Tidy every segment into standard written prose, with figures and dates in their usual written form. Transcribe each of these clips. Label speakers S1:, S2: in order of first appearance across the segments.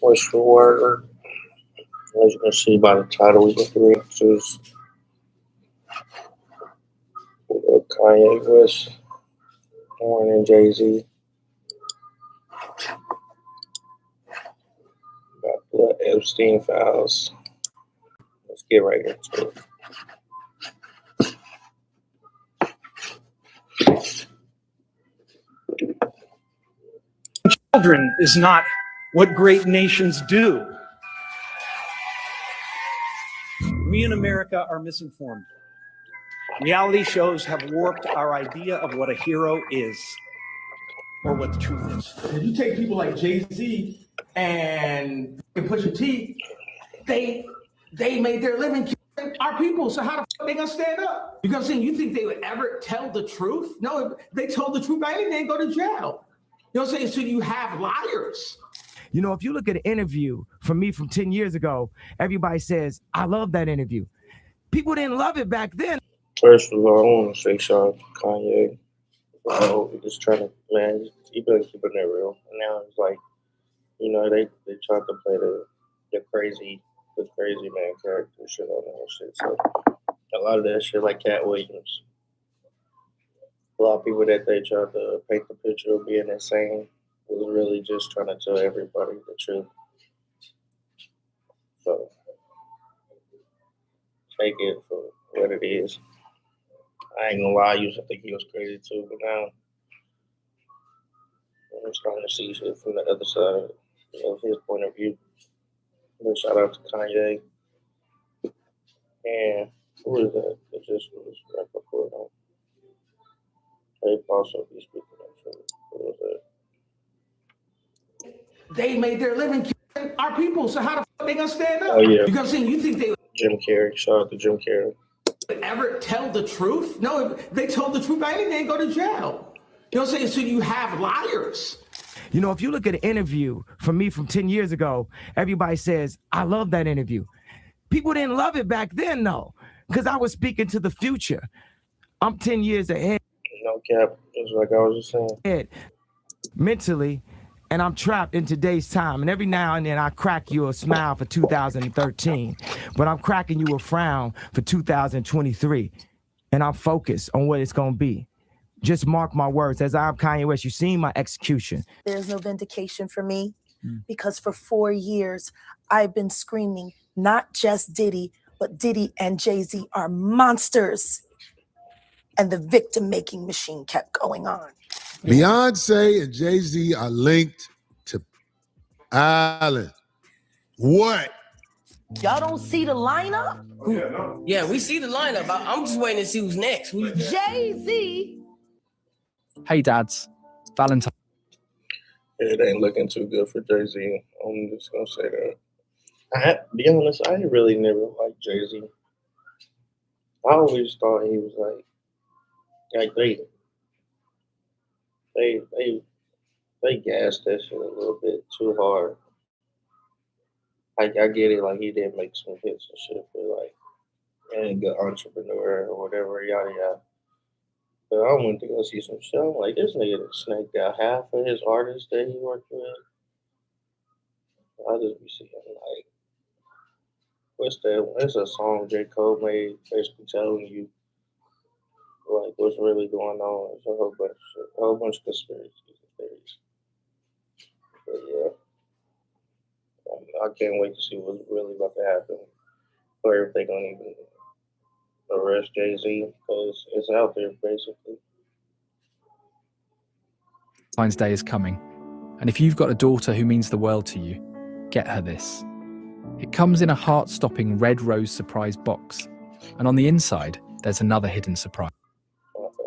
S1: What's the word? As you can see by the title, we get to choose Kanye West, Warren and Jay Z. Got the Epstein files. Let's get right into it.
S2: Children is not what great nations do. We in America are misinformed. Reality shows have warped our idea of what a hero is, or what the truth is.
S3: If you take people like Jay-Z and Pusha T, they made their living killing our people. So how the fuck they gonna stand up? You know what I'm saying? You think they would ever tell the truth? No, if they told the truth, they'd go to jail. You know what I'm saying? So you have liars.
S4: You know, if you look at an interview from me from 10 years ago, everybody says, I love that interview. People didn't love it back then.
S1: First of all, I want to say shout out to Kanye. He's just trying to, man, he been keeping it real. And now it's like, you know, they tried to play the crazy man character shit on that shit. So a lot of that shit, like Cat Williams, a lot of people that they tried to paint the picture of being insane was really just trying to tell everybody the truth. So take it for what it is. I ain't gonna lie, I used to think he was crazy too, but now I'm starting to see shit from the other side of his point of view. But shout out to Kanye. And who is that? It just was right before him. They also be speaking up for who was that?
S3: They made their living killing our people. So how the fuck they gonna stand up?
S1: Oh yeah.
S3: You know what I'm saying? You think they would
S1: Jim Carrey. Shout out to Jim Carrey.
S3: ever tell the truth? No, if they told the truth, they'd go to jail. You know what I'm saying? So you have liars.
S4: You know, if you look at an interview from me from 10 years ago, everybody says, I love that interview. People didn't love it back then, though, because I was speaking to the future. I'm 10 years ahead.
S1: No cap, just like I was just saying.
S4: Mentally, and I'm trapped in today's time. And every now and then I crack you a smile for 2013, but I'm cracking you a frown for 2023. And I'm focused on what it's going to be. Just mark my words. As I'm Kanye West, you've seen my execution.
S5: There's no vindication for me because for 4 years, I've been screaming, not just Diddy, but Diddy and Jay-Z are monsters. And the victim-making machine kept going on.
S6: Beyonce and Jay-Z are linked to Island. What?
S5: Y'all don't see the lineup?
S7: Yeah, we see the lineup. I'm just waiting to see who's next.
S5: Jay-Z.
S8: Hey, dads. Valentine.
S1: It ain't looking too good for Jay-Z. I'm just gonna say that. Be honest, I really never liked Jay-Z. I always thought he was like they gassed that shit a little bit too hard. I get it, like he did make some hits and shit, but like he ain't a good entrepreneur or whatever, yada yada. But I went to go see some shit. I'm like, this nigga that snaked out half of his artists that he worked with. I just be seeing like, what's that? It's a song J. Cole made, basically telling you like what's really going on. It's a whole bunch of shit, a whole bunch of conspiracies and theories. But yeah, I can't wait to see what's really about to happen. Or if they're gonna even arrest Jay-Z, because it's out there basically.
S8: Valentine's Day is coming, and if you've got a daughter who means the world to you, get her this. It comes in a heart-stopping red rose surprise box, and on the inside, there's another hidden surprise.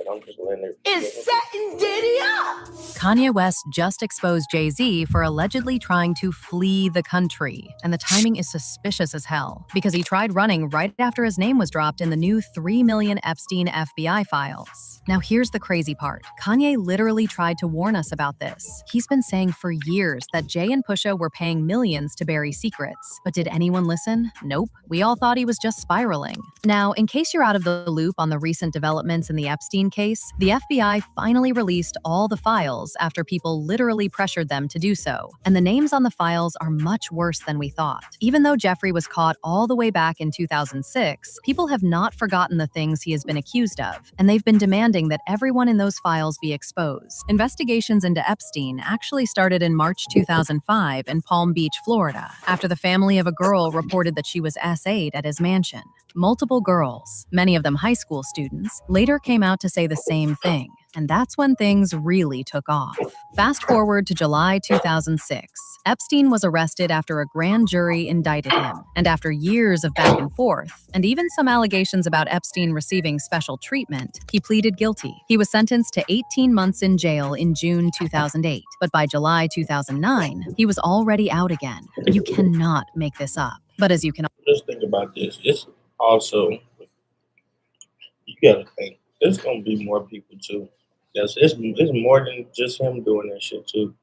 S1: I'm just letting it.
S5: It's setting Diddy up.
S9: Kanye West just exposed Jay-Z for allegedly trying to flee the country. And the timing is suspicious as hell, because he tried running right after his name was dropped in the new 3 million Epstein FBI files. Now here's the crazy part. Kanye literally tried to warn us about this. He's been saying for years that Jay and Pusha were paying millions to bury secrets. But did anyone listen? Nope. We all thought he was just spiraling. Now, in case you're out of the loop on the recent developments in the Epstein case, The FBI finally released all the files after people literally pressured them to do so, and the names on the files are much worse than we thought. Even though Jeffrey was caught all the way back in 2006, people have not forgotten the things he has been accused of, and they've been demanding that everyone in those files be exposed. Investigations into Epstein actually started in March 2005 in Palm Beach, Florida, after the family of a girl reported that she was SA'd at his mansion. Multiple girls, many of them high school students, later came out to say the same thing. And that's when things really took off. Fast forward to July 2006. Epstein was arrested after a grand jury indicted him. And after years of back and forth, and even some allegations about Epstein receiving special treatment, he pleaded guilty. He was sentenced to 18 months in jail in June 2008. But by July 2009, he was already out again. You cannot make this up. But as you can
S1: Just think about this. It's also, you gotta think, there's gonna be more people too. It's more than just him doing that shit too.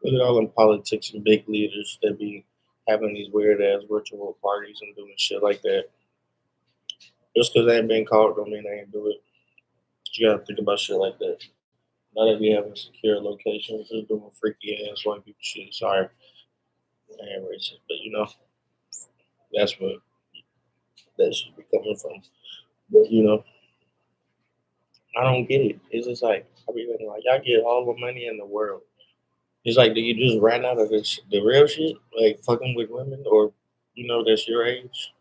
S1: Look at all them politics and big leaders that be having these weird ass virtual parties and doing shit like that. Just because they ain't been caught don't mean they ain't do it. You gotta think about shit like that. Now that we having secure locations, just doing freaky ass white people shit. Sorry, I ain't racist, but you know, that's what that should be coming from. But you know, I don't get it. It's just like, I mean, like, y'all get all the money in the world. It's like, do you just ran out of the real shit? Like, fucking with women, or, you know, that's your age?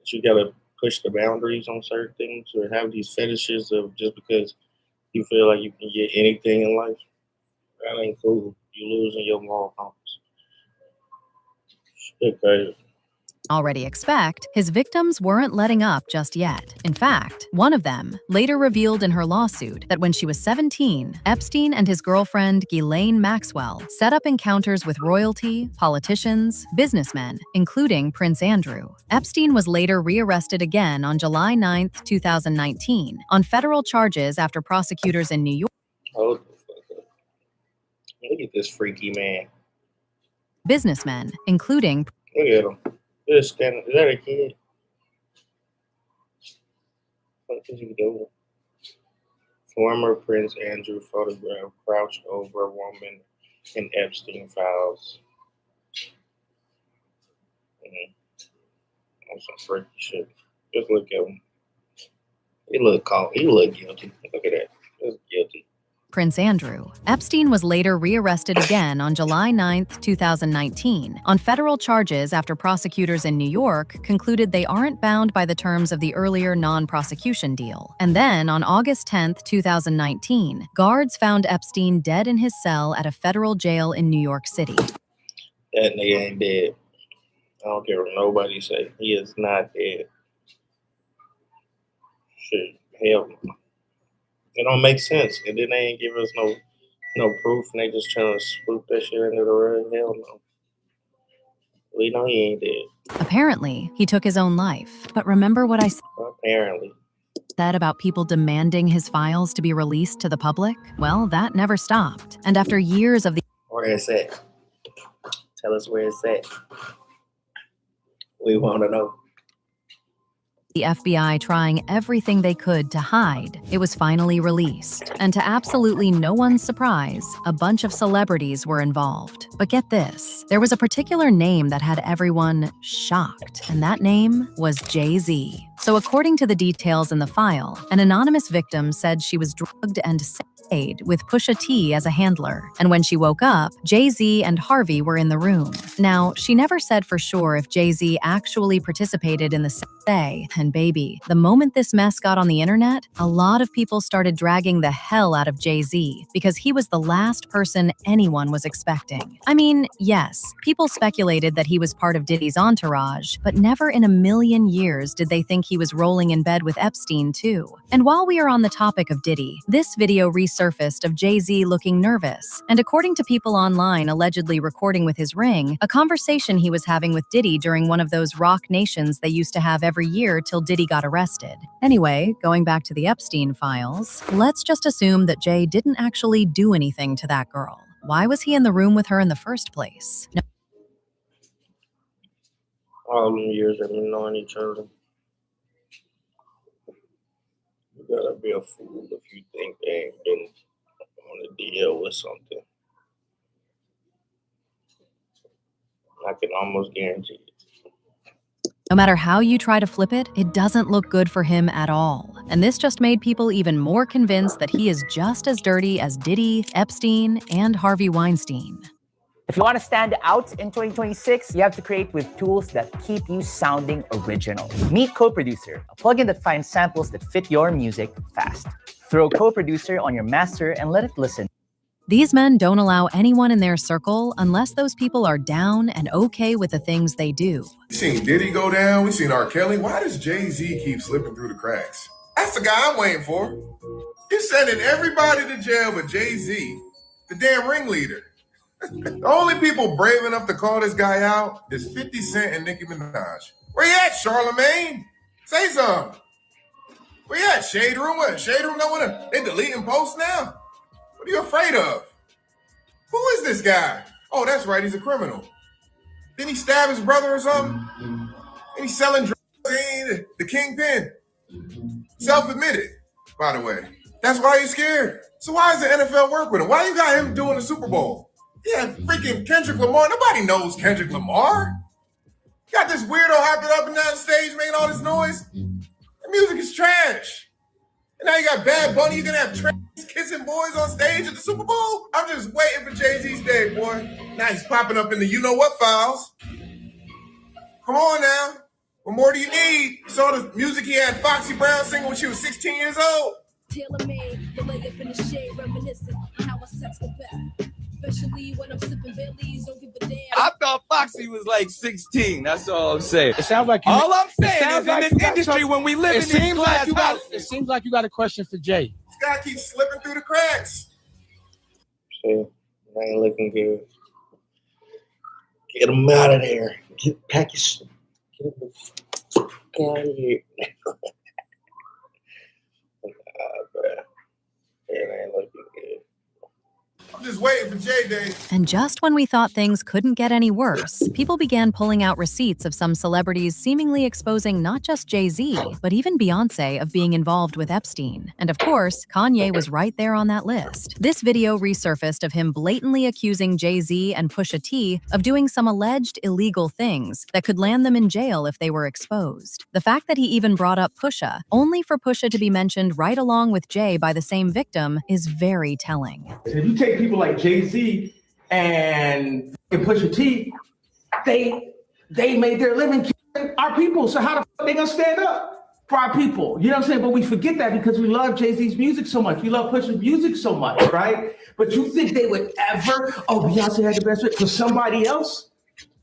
S1: That you gotta push the boundaries on certain things, or have these fetishes of just because you feel like you can get anything in life? That ain't cool. You losing your moral compass. Shit crazy.
S9: already expect, his victims weren't letting up just yet. In fact, one of them later revealed in her lawsuit that when she was 17, Epstein and his girlfriend Ghislaine Maxwell set up encounters with royalty, politicians, businessmen, including Prince Andrew. Epstein was later rearrested again on July 9, 2019, on federal charges after prosecutors in New York.
S1: Hold the fuck up. Look at this freaky man.
S9: Businessmen, including
S1: Look at him. Just standing. Is that a kid? What is he doing? Former Prince Andrew photograph crouched over a woman in Epstein files. On some freaky shit. Just look at him. He look calm. He look guilty. Look at that. Just guilty.
S9: Prince Andrew. Epstein was later rearrested again on July 9, 2019, on federal charges after prosecutors in New York concluded they aren't bound by the terms of the earlier non-prosecution deal. And then, on August 10, 2019, guards found Epstein dead in his cell at a federal jail in New York City.
S1: That nigga ain't dead. I don't care what nobody say. He is not dead. Shit, hell no. It don't make sense. And then they ain't give us no proof, and they just trying to swoop that shit under the rug. Hell no. We know he ain't dead.
S9: Apparently, he took his own life. But remember what I
S1: Apparently.
S9: said about people demanding his files to be released to the public? Well, that never stopped. And after years of the
S1: Where it's at. Tell us where it's at. We want to know.
S9: the FBI trying everything they could to hide, it was finally released. And to absolutely no one's surprise, a bunch of celebrities were involved. But get this, there was a particular name that had everyone shocked, and that name was Jay-Z. So according to the details in the file, an anonymous victim said she was drugged and with Pusha T as a handler, and when she woke up, Jay-Z and Harvey were in the room. Now, she never said for sure if Jay-Z actually participated in the say, and baby, the moment this mess got on the internet, a lot of people started dragging the hell out of Jay-Z because he was the last person anyone was expecting. I mean, yes, people speculated that he was part of Diddy's entourage, but never in a million years did they think he was rolling in bed with Epstein too. And while we are on the topic of Diddy, this video resurfaced of Jay-Z looking nervous, and according to people online allegedly recording with his ring, a conversation he was having with Diddy during one of those Rock Nations they used to have every year till Diddy got arrested. Anyway, going back to the Epstein files, let's just assume that Jay didn't actually do anything to that girl. Why was he in the room with her in the first place? No.
S1: All them years that we knowing each other. You gotta be a fool if you think they ain't been on a deal with something. I can almost guarantee it.
S9: No matter how you try to flip it, it doesn't look good for him at all. And this just made people even more convinced that he is just as dirty as Diddy, Epstein, and Harvey Weinstein.
S10: If you want to stand out in 2026, you have to create with tools that keep you sounding original. Meet Co-Producer, a plugin that finds samples that fit your music fast. Throw Co-Producer on your master and let it listen.
S9: These men don't allow anyone in their circle unless those people are down and okay with the things they do.
S11: We seen Diddy go down, we seen R. Kelly. Why does Jay-Z keep slipping through the cracks? That's the guy I'm waiting for. He's sending everybody to jail but Jay-Z, the damn ringleader. The only people brave enough to call this guy out is 50 Cent and Nicki Minaj. Where you at, Charlamagne? Say something. Where you at, Shade Room? What? Shade Room don't want to... They deleting posts now? What are you afraid of? Who is this guy? Oh, that's right, he's a criminal. Didn't he stab his brother or something? And he's selling drugs, the kingpin. Self-admitted, by the way. That's why he's scared. So why does the NFL work with him? Why you got him doing the Super Bowl? Yeah, freaking Kendrick Lamar. Nobody knows Kendrick Lamar. You got this weirdo hopping up and down the stage making all this noise. The music is trash. And now you got Bad Bunny. You're going to have Travis kissing boys on stage at the Super Bowl? I'm just waiting for Jay-Z's day, boy. Now he's popping up in the you-know-what files. Come on now. What more do you need? You saw the music he had Foxy Brown singing when she was 16 years old?
S12: Tailor-made, the lay up in the shade, reminiscent how I sex the best. Especially when I'm sipping Baileys, don't give a damn.
S13: I thought Foxy was like 16. That's all I'm saying.
S3: It sounds like
S13: all I'm saying is in this industry when we live in these glass houses.
S3: It seems like you got a question for Jay.
S11: This guy keeps slipping through the cracks.
S1: See, I ain't looking good. Get him out of there. Pack your shit. Get him the fuck out of here. Bruh. It ain't looking good.
S11: I'm just waiting for J-Day.
S9: And just when we thought things couldn't get any worse, people began pulling out receipts of some celebrities seemingly exposing not just Jay-Z, but even Beyonce of being involved with Epstein. And of course, Kanye was right there on that list. This video resurfaced of him blatantly accusing Jay-Z and Pusha T of doing some alleged illegal things that could land them in jail if they were exposed. The fact that he even brought up Pusha, only for Pusha to be mentioned right along with Jay by the same victim, is very telling.
S3: If you take people like Jay-Z and Pusha T, they made their living killing our people. So how the fuck they gonna stand up for our people? You know what I'm saying? But we forget that because we love Jay-Z's music so much. We love Pusha's music so much, right? But you think they would ever, Beyonce had the best fit for somebody else?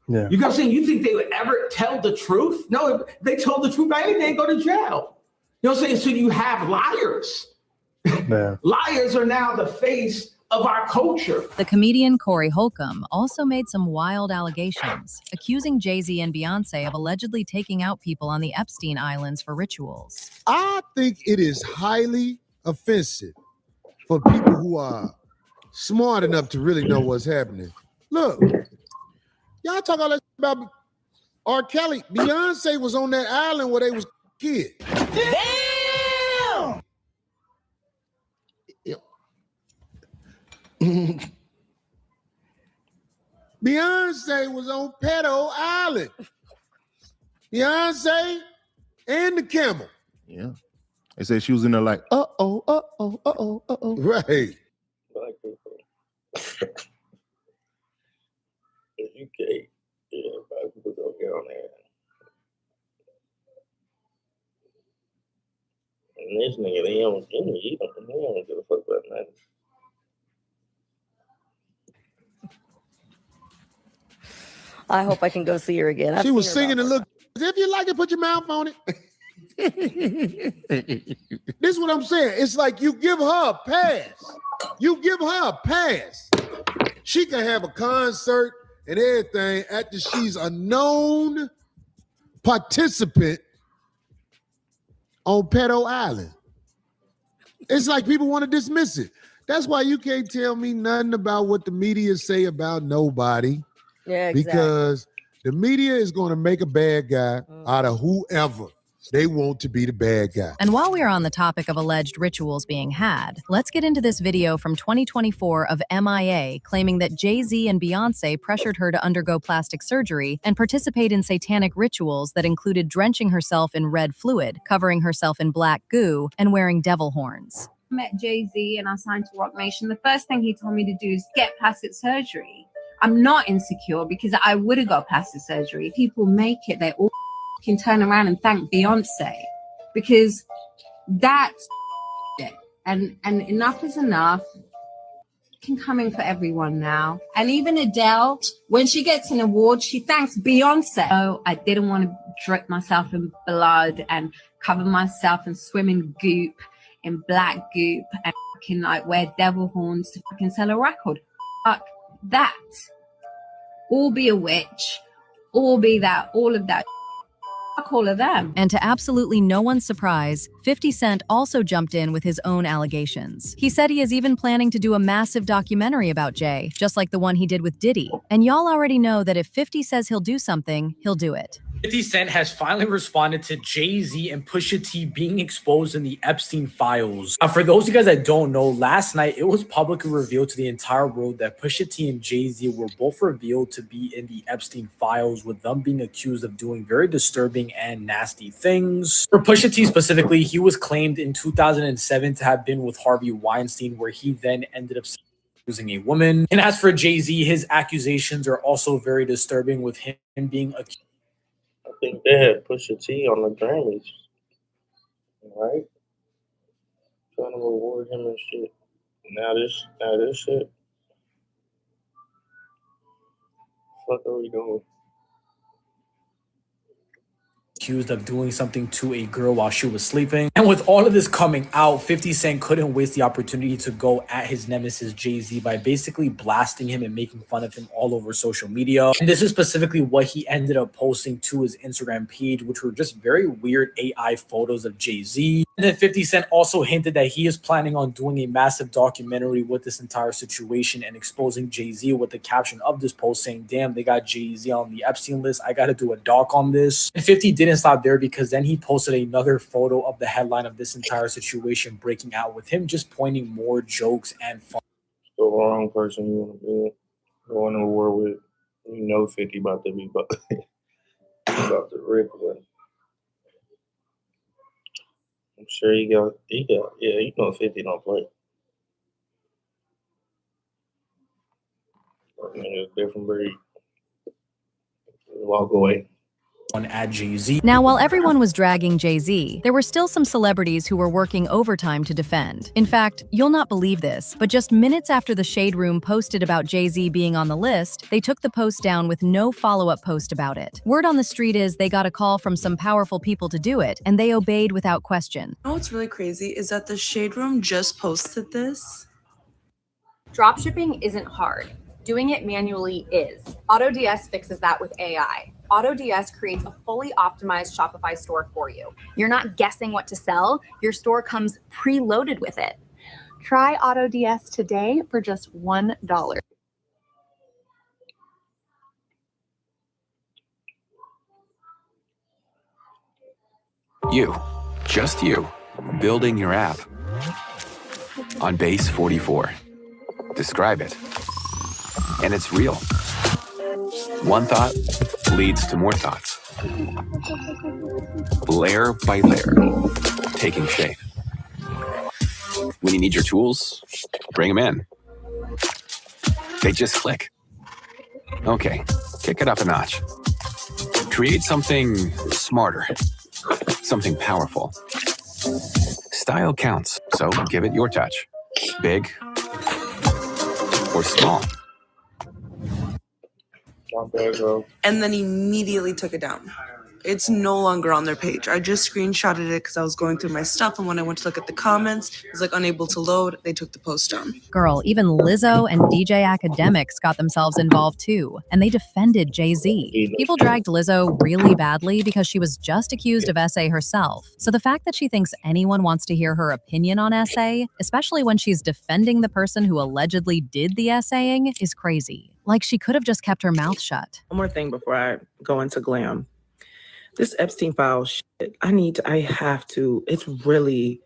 S1: Yeah.
S3: You know what I'm saying? You think they would ever tell the truth? No, if they told the truth, they'd go to jail. You know what I'm saying? So you have liars.
S1: Yeah.
S3: Liars are now the face of our culture.
S9: The comedian Corey Holcomb also made some wild allegations, accusing Jay-Z and Beyonce of allegedly taking out people on the Epstein Islands for rituals.
S6: I think it is highly offensive for people who are smart enough to really know what's happening. Look, y'all talk all that about R. Kelly. Beyonce was on that island where they was kids.
S3: Damn!
S6: Beyonce was on Pedo Island. Beyonce and the camel.
S14: Yeah. They say she was in there like, uh-oh.
S6: Right.
S1: Black people. You can't. Yeah, black people don't get on there. And this nigga, he don't give a fuck about nothing.
S15: I hope I can go see her again.
S6: She was singing and look. If you like it, put your mouth on it. This is what I'm saying. It's like you give her a pass. You give her a pass. She can have a concert and everything after she's a known participant on Pedo Island. It's like people want to dismiss it. That's why you can't tell me nothing about what the media say about nobody.
S15: Yeah, exactly.
S6: Because the media is going to make a bad guy out of whoever. They want to be the bad guy.
S9: And while we are on the topic of alleged rituals being had, let's get into this video from 2024 of MIA claiming that Jay-Z and Beyonce pressured her to undergo plastic surgery and participate in satanic rituals that included drenching herself in red fluid, covering herself in black goo, and wearing devil horns.
S16: I met Jay-Z and I signed to Rock Nation. The first thing he told me to do is get plastic surgery. I'm not insecure because I would have got plastic surgery. People make it, they all can turn around and thank Beyonce because that's it. And enough is enough. Can come in for everyone now. And even Adele, when she gets an award, she thanks Beyonce. Oh, I didn't want to drip myself in blood and cover myself and swim in goop, in black goop, and fucking like wear devil horns to fucking sell a record. Fuck that. Or be a witch, or be that, all of that. Fuck all of them.
S9: And to absolutely no one's surprise, 50 Cent also jumped in with his own allegations. He said he is even planning to do a massive documentary about Jay, just like the one he did with Diddy. And y'all already know that if 50 says he'll do something, he'll do it.
S17: 50 Cent has finally responded to Jay-Z and Pusha T being exposed in the Epstein files. For those of you guys that don't know, last night it was publicly revealed to the entire world that Pusha T and Jay-Z were both revealed to be in the Epstein files, with them being accused of doing very disturbing and nasty things. For Pusha T specifically, he was claimed in 2007 to have been with Harvey Weinstein, where he then ended up using a woman. And as for Jay-Z, his accusations are also very disturbing, with him being accused.
S1: I think they had Pusha T on the Grammys, right? Trying to reward him and shit. Now this shit. What are we doing?
S17: Accused of doing something to a girl while she was sleeping. And with all of this coming out, 50 Cent couldn't waste the opportunity to go at his nemesis Jay-Z by basically blasting him and making fun of him all over social media. And this is specifically what he ended up posting to his Instagram page, which were just very weird AI photos of Jay-Z. And then 50 Cent also hinted that he is planning on doing a massive documentary with this entire situation and exposing Jay-Z, with the caption of this post saying, "Damn, they got Jay-Z on the Epstein list. I got to do a doc on this." And 50 didn't stop there, because then he posted another photo of the headline of this entire situation breaking out, with him just pointing more jokes and fun.
S1: The wrong person you want to be going to war with. You know 50 about to be about to rip one. I'm sure he got, yeah, you know 50 don't play. I mean, it's a different breed. Walk away.
S17: At Jay-Z.
S9: Now, while everyone was dragging Jay-Z, there were still some celebrities who were working overtime to defend. In fact, you'll not believe this, but just minutes after the Shade Room posted about Jay-Z being on the list, they took the post down with no follow-up post about it. Word on the street is they got a call from some powerful people to do it, and they obeyed without question.
S18: You know what's really crazy is that the Shade Room just posted this.
S19: Dropshipping isn't hard. Doing it manually is. AutoDS fixes that with AI. AutoDS creates a fully optimized Shopify store for you. You're not guessing what to sell. Your store comes preloaded with it. Try AutoDS today for just $1.
S20: You, just you, building your app on Base 44. Describe it. And it's real. One thought leads to more thoughts. Layer by layer, taking shape. When you need your tools, bring them in. They just click. Okay, kick it up a notch. Create something smarter, something powerful. Style counts, so give it your touch. Big or small.
S18: And then immediately took it down. It's no longer on their page. I just screenshotted it because I was going through my stuff, and when I went to look at the comments, it was like unable to load. They took the post down.
S9: Girl, even Lizzo and DJ Academics got themselves involved too, and they defended Jay-Z. People dragged Lizzo really badly because she was just accused of SA herself. So the fact that she thinks anyone wants to hear her opinion on SA, especially when she's defending the person who allegedly did the SAing, is crazy. Like, she could have just kept her mouth shut.
S21: One more thing before I go into glam. This Epstein file shit, I have to, it's really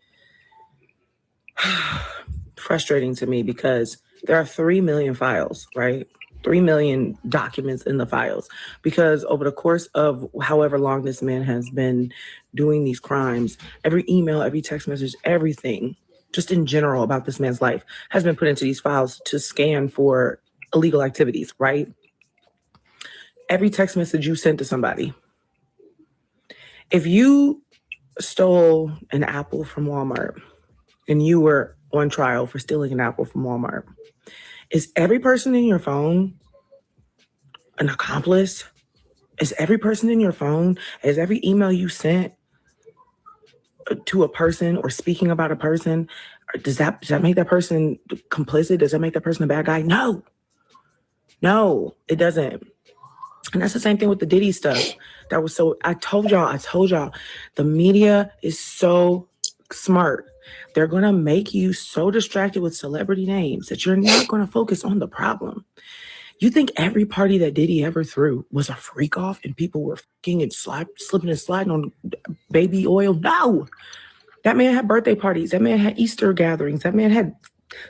S21: frustrating to me because there are 3 million files, right? 3 million documents in the files because over the course of however long this man has been doing these crimes, every email, every text message, everything, just in general about this man's life has been put into these files to scan for illegal activities, right? Every text message you sent to somebody. If you stole an apple from Walmart and you were on trial for stealing an apple from Walmart, is every person in your phone an accomplice? Is every person in your phone, is every email you sent to a person or speaking about a person, does that make that person complicit? Does that make that person a bad guy? No, it doesn't. And that's the same thing with the Diddy stuff. That was so, I told y'all, the media is so smart. They're going to make you so distracted with celebrity names that you're not going to focus on the problem. You think every party that Diddy ever threw was a freak off and people were fucking and slipping and sliding on baby oil? No. That man had birthday parties. That man had Easter gatherings. That man had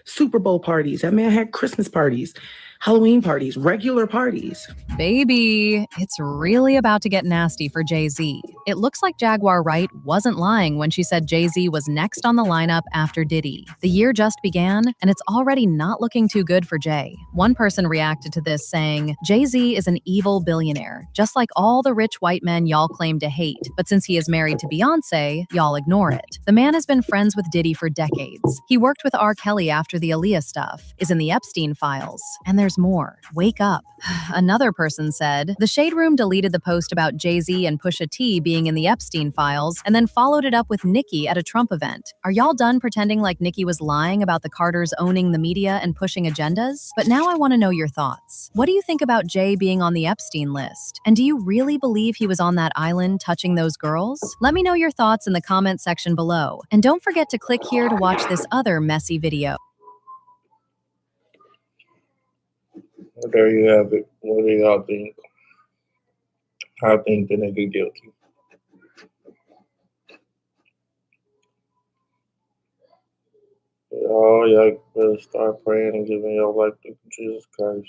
S21: Super Bowl parties. That man had Christmas parties, Halloween parties, regular parties.
S9: Baby, it's really about to get nasty for Jay-Z. It looks like Jaguar Wright wasn't lying when she said Jay-Z was next on the lineup after Diddy. The year just began, and it's already not looking too good for Jay. One person reacted to this saying, Jay-Z is an evil billionaire, just like all the rich white men y'all claim to hate. But since he is married to Beyonce, y'all ignore it. The man has been friends with Diddy for decades. He worked with R. Kelly after the Aaliyah stuff, is in the Epstein files, and there's more. Wake up. Another person said, the Shade Room deleted the post about Jay-Z and Pusha T being in the Epstein files and then followed it up with Nicki at a Trump event. Are y'all done pretending like Nicki was lying about the Carters owning the media and pushing agendas? But now I want to know your thoughts. What do you think about Jay being on the Epstein list? And do you really believe he was on that island touching those girls? Let me know your thoughts in the comment section below. And don't forget to click here to watch this other messy video.
S1: There you have it. What do y'all think? I think the nigga guilty. Y'all better start praying and giving your life to Jesus Christ.